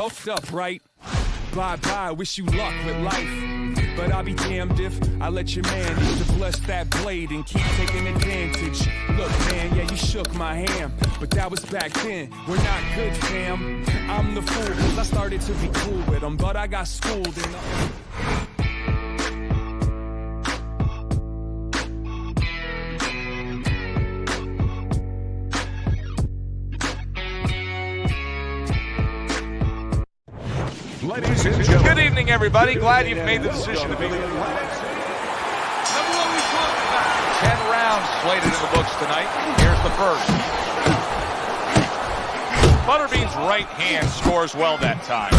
fucked up, right? Bye-bye, wish you luck with life. But I'll be damned if I let your man use to bless that blade and keep taking advantage. Look, man, yeah, you shook my hand, but that was back then. We're not good, fam. I'm the fool, 'cause I started to be cool with him, but I got schooled in the... Good evening, everybody. Glad you've made the decision to be here. 10 rounds slated in the books tonight. Here's the first. Butterbean's right hand scores well that time.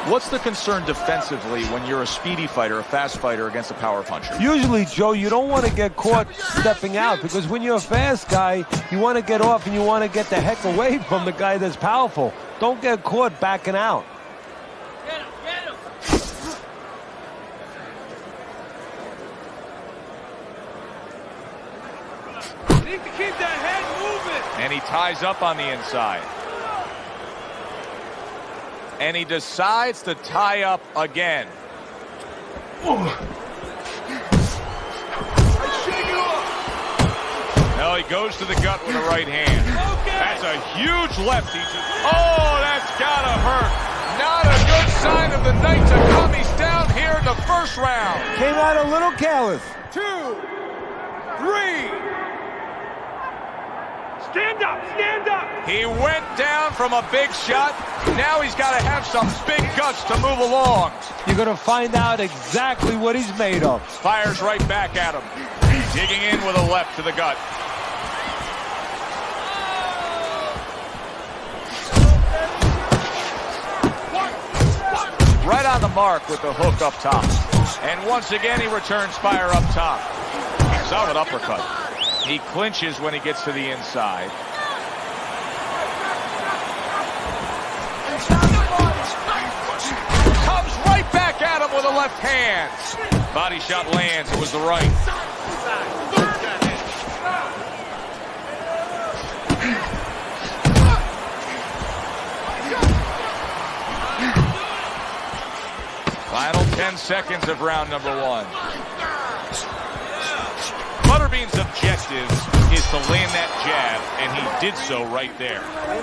What's the concern defensively when you're a speedy fighter, a fast fighter against a power puncher? Usually, Joe, you don't want to get caught stepping out because when you're a fast guy, you want to get off and you want to get the heck away from the guy that's powerful. Don't get caught backing out. Get him! Need to keep that head moving. And he ties up on the inside. And he decides to tie up again. No, he goes to the gut with a right hand. That's a huge left. Oh, that's gotta hurt. Not a good sign of the night to come. He's down here in the first round. Came out a little careless. 2, 3. Stand up, stand up. He went down from a big shot. Now he's got to have some big guts to move along. You're going to find out exactly what he's made of. Fires right back at him. Digging in with a left to the gut. Right on the mark with the hook up top. And once again, he returns fire up top. Solid uppercut. He clinches when he gets to the inside. Comes right back at him with a left hand. Body shot lands. It was the right. Final 10 seconds of round number 1. Butterbean's objective is to land that jab, and he did so right there.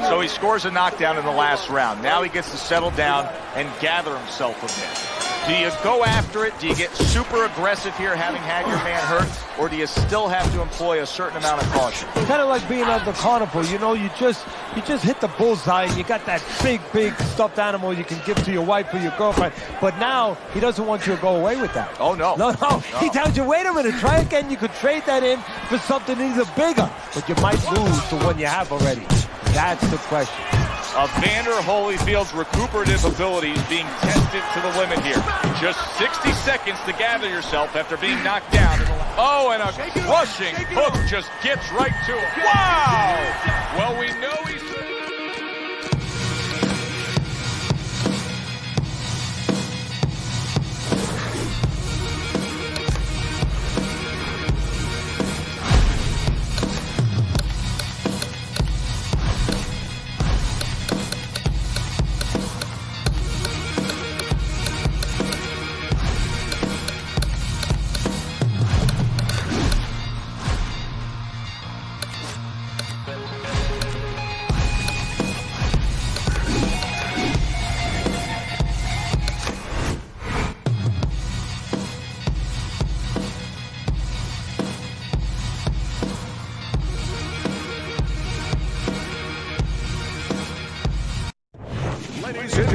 So he scores a knockdown in the last round. Now he gets to settle down and gather himself a bit. Do you go after it? Do you get super aggressive here, having had your man hurt? Or do you still have to employ a certain amount of caution? Kind of like being at the carnival. You know, you just hit the bullseye and you got that big stuffed animal you can give to your wife or your girlfriend. But now he doesn't want you to go away with that. Oh, no. No. He tells you, wait a minute, try again. You could trade that in for something even bigger. But you might lose the one you have already. That's the question. Evander Holyfield's recuperative abilities being tested to the limit here. Just 60 seconds to gather yourself after being knocked down. Oh, and a crushing hook just gets right to him. Wow! Well, we know he's...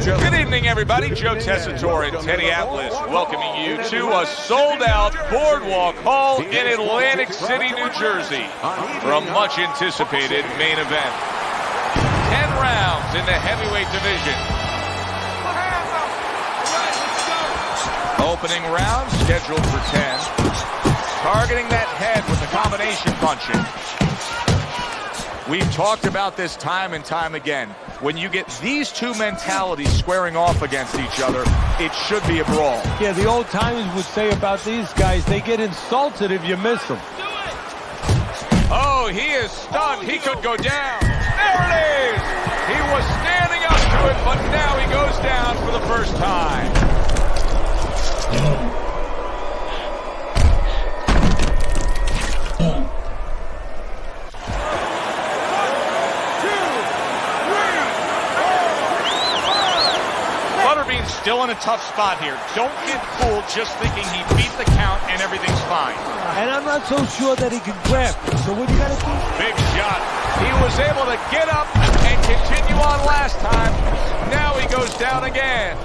Good evening, everybody. Joe Tessitore and Teddy Atlas welcoming you to a sold-out Boardwalk Hall in Atlantic City, New Jersey for a much-anticipated main event. 10 rounds in the heavyweight division. Opening round scheduled for 10. Targeting that head with the combination punching. We've talked about this time and time again. When you get these two mentalities squaring off against each other, it should be a brawl. Yeah, the old timers would say about these guys, they get insulted if you miss them. Oh, Oh, he is stunned. He could go down. There it is. He was standing up to it, but now he goes down for the first time. Butterbean's still in a tough spot here. Don't get fooled just thinking he beat the count and everything's fine. And I'm not so sure that he can grab. So what do you got to do? Big shot. He was able to get up and continue on last time. Now he goes down again.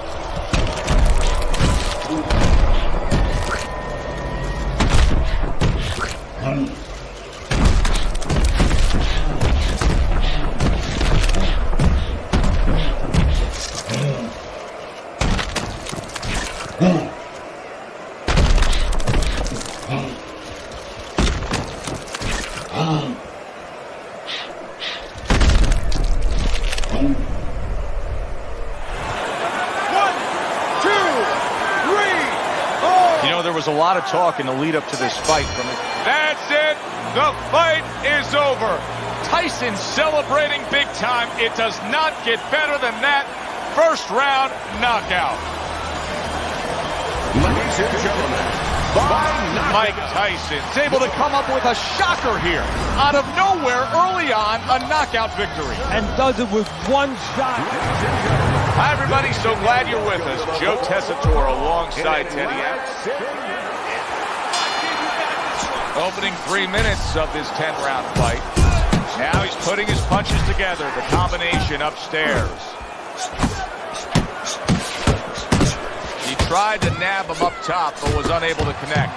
There was a lot of talk in the lead up to this fight from it. That's it. The fight is over. Tyson celebrating big time. It does not get better than that. First round knockout. Ladies and gentlemen, Mike Tyson is able to come up with a shocker here. Out of nowhere, early on, a knockout victory. And does it with one shot. Hi, everybody. So glad you're with us. Joe Tessitore alongside Teddy Atlas. Opening 3 minutes of this 10-round fight. Now he's putting his punches together. The combination upstairs. He tried to nab him up top, but was unable to connect.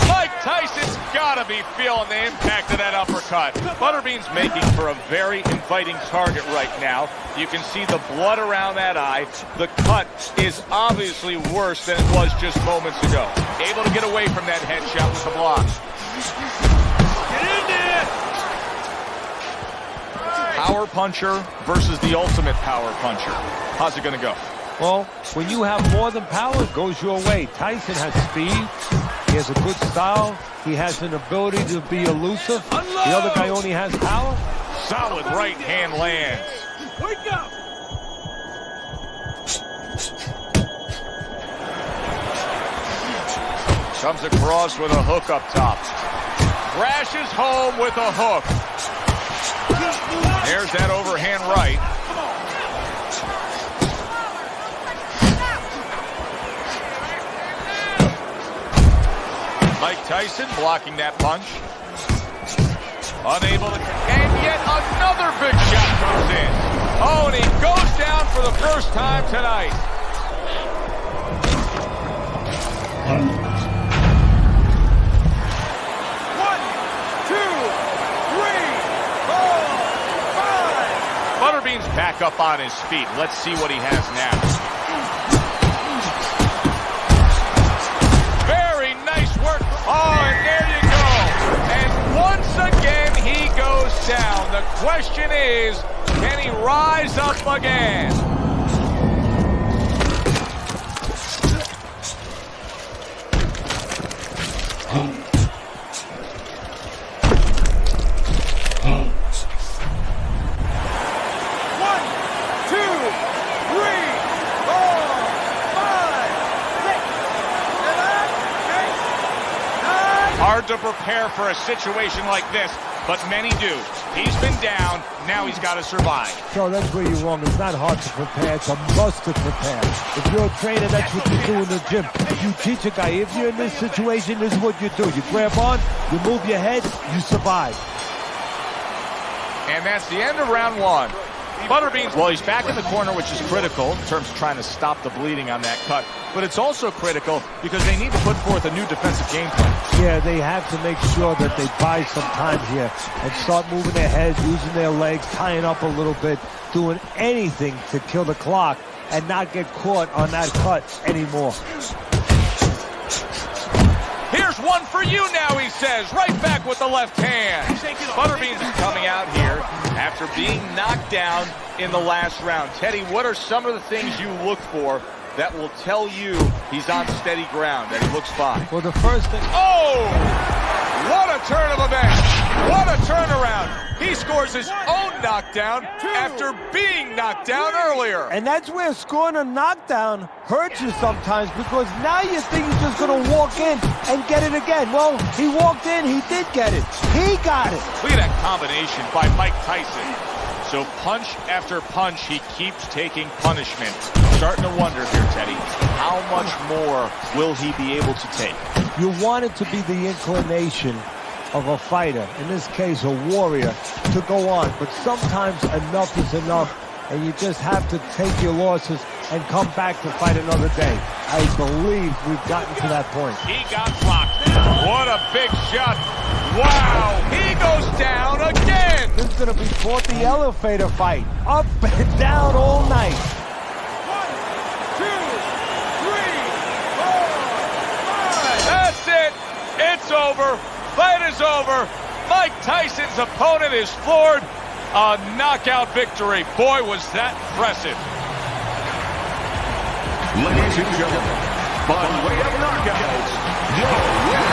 Mike Tyson's gotta be feeling the impact of that uppercut. Butterbean's making for a very inviting target right now. You can see the blood around that eye. The cut is obviously worse than it was just moments ago. Able to get away from that headshot with the block. Get in there! Power puncher versus the ultimate power puncher. How's it gonna go? Well, when you have more than power, it goes your way. Tyson has speed. He has a good style. He has an ability to be elusive. The other guy only has power. Solid right hand lands. Wake up! Comes across with a hook up top. Crashes home with a hook. There's that overhand right. Mike Tyson blocking that punch. Unable to, and yet another big shot comes in. Oh, and he goes down for the first time tonight. Butterbean's back up on his feet. Let's see what he has now. Very nice work. Oh, and there you go. And once again, he goes down. The question is, can he rise up again? Hard to prepare for a situation like this, but many do. He's been down, now he's got to survive. So that's where you're wrong. It's not hard to prepare. It's a must to prepare. If you're a trainer, that's what you do in the gym. You teach a guy, if you're in this situation, this is what you do. You grab on, you move your head, you survive. And that's the end of round one. Butterbean, well, he's back in the corner, which is critical in terms of trying to stop the bleeding on that cut. But it's also critical because they need to put forth a new defensive game plan. Yeah, they have to make sure that they buy some time here and start moving their heads, using their legs, tying up a little bit, doing anything to kill the clock and not get caught on that cut anymore. Here's one for you now, he says, right back with the left hand. Butterbean is coming out here after being knocked down in the last round. Teddy, what are some of the things you look for that will tell you he's on steady ground, that he looks fine? Well, the first thing... Oh! What a turn of events. What a turnaround. He scores his own knockdown after being knocked down earlier. And that's where scoring a knockdown hurts you sometimes, because now you think he's just going to walk in and get it again. Well, he walked in, he did get it. He got it. Look at that combination by Mike Tyson. So punch after punch, he keeps taking punishment. Starting to wonder here, Teddy, how much more will he be able to take? You want it to be the inclination of a fighter, in this case a warrior, to go on. But sometimes enough is enough, and you just have to take your losses and come back to fight another day. I believe we've gotten to that point. He got blocked. What a big shot. Wow, he goes down again. This is going to be called the elevator fight. Up and down all night. 1, 2, 3, 4, 5. That's it. It's over. Fight is over. Mike Tyson's opponent is floored. A knockout victory. Boy, was that impressive. Ladies and gentlemen, by way of knockouts, your winner,